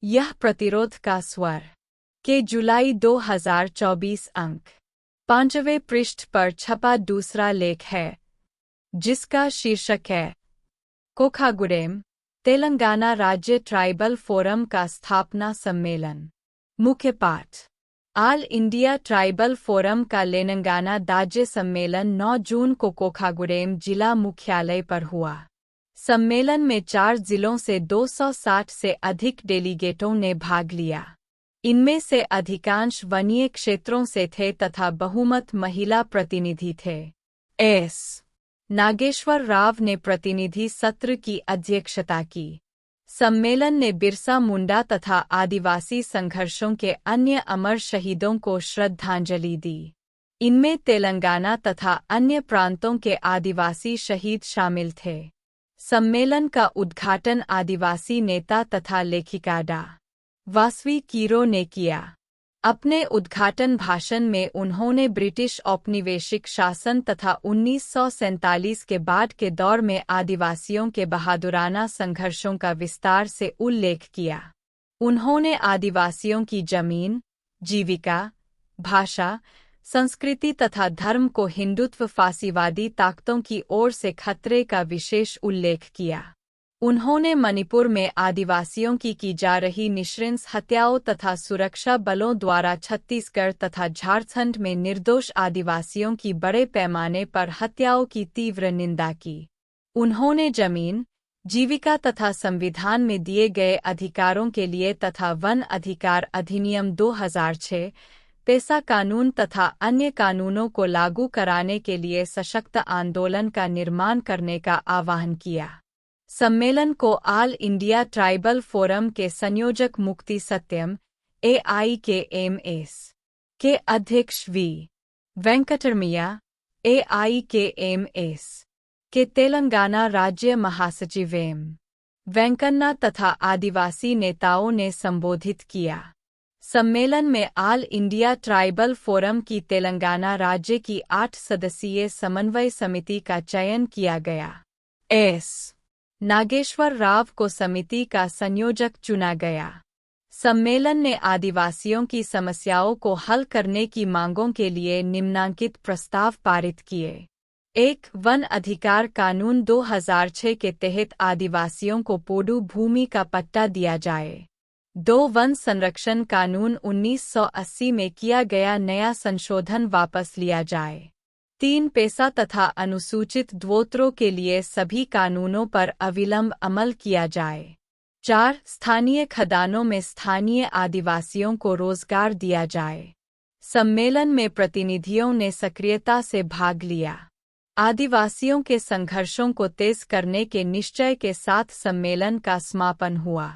यह प्रतिरोध का स्वर के जुलाई 2024 अंक 5वें पृष्ठ पर छपा दूसरा लेख है, जिसका शीर्षक है कोखागुडेम, तेलंगाना राज्य ट्राइबल फोरम का स्थापना सम्मेलन। मुख्य पाठ। ऑल इंडिया ट्राइबल फोरम का तेलंगाना राज्य सम्मेलन 9 जून को कोखागुडेम जिला मुख्यालय पर हुआ। सम्मेलन में 4 जिलों से 260 से अधिक डेलीगेटों ने भाग लिया। इनमें से अधिकांश वनीय क्षेत्रों से थे तथा बहुमत महिला प्रतिनिधि थे। एस नागेश्वर राव ने प्रतिनिधि सत्र की अध्यक्षता की। सम्मेलन ने बिरसा मुंडा तथा आदिवासी संघर्षों के अन्य अमर शहीदों को श्रद्धांजलि दी। इनमें तेलंगाना तथा अन्य प्रांतों के आदिवासी शहीद शामिल थे। सम्मेलन का उद्घाटन आदिवासी नेता तथा लेखिका डा. वासवी कीरो ने किया। अपने उद्घाटन भाषण में उन्होंने ब्रिटिश औपनिवेशिक शासन तथा 1947 के बाद के दौर में आदिवासियों के बहादुराना संघर्षों का विस्तार से उल्लेख किया। उन्होंने आदिवासियों की जमीन, जीविका, भाषा, संस्कृति तथा धर्म को हिंदुत्व फासीवादी ताकतों की ओर से खतरे का विशेष उल्लेख किया। उन्होंने मणिपुर में आदिवासियों की जा रही निःशृंस हत्याओं तथा सुरक्षा बलों द्वारा छत्तीसगढ़ तथा झारखंड में निर्दोष आदिवासियों की बड़े पैमाने पर हत्याओं की तीव्र निंदा की। उन्होंने जमीन, जीविका तथा संविधान में दिए गए अधिकारों के लिए तथा वन अधिकार अधिनियम 2006, पेसा कानून तथा अन्य कानूनों को लागू कराने के लिए सशक्त आंदोलन का निर्माण करने का आह्वान किया। सम्मेलन को ऑल इंडिया ट्राइबल फोरम के संयोजक मुक्ति सत्यम, AIKMS के अध्यक्ष वी. वेंकटरमैया, AIKMS के तेलंगाना राज्य महासचिव एम. वेंकन्ना तथा आदिवासी नेताओं ने संबोधित किया। सम्मेलन में ऑल इंडिया ट्राइबल फोरम की तेलंगाना राज्य की 8 सदस्यीय समन्वय समिति का चयन किया गया। एस नागेश्वर राव को समिति का संयोजक चुना गया। सम्मेलन ने आदिवासियों की समस्याओं को हल करने की मांगों के लिए निम्नांकित प्रस्ताव पारित किए। 1. वन अधिकार कानून 2006 के तहत आदिवासियों को पोडू भूमि का पट्टा दिया जाए। 2. वन संरक्षण कानून 1980 में किया गया नया संशोधन वापस लिया जाए। 3. पेसा तथा अनुसूचित द्वोत्रों के लिए सभी कानूनों पर अविलंब अमल किया जाए। 4. स्थानीय खदानों में स्थानीय आदिवासियों को रोजगार दिया जाए। सम्मेलन में प्रतिनिधियों ने सक्रियता से भाग लिया। आदिवासियों के संघर्षों को तेज करने के निश्चय के साथ सम्मेलन का समापन हुआ।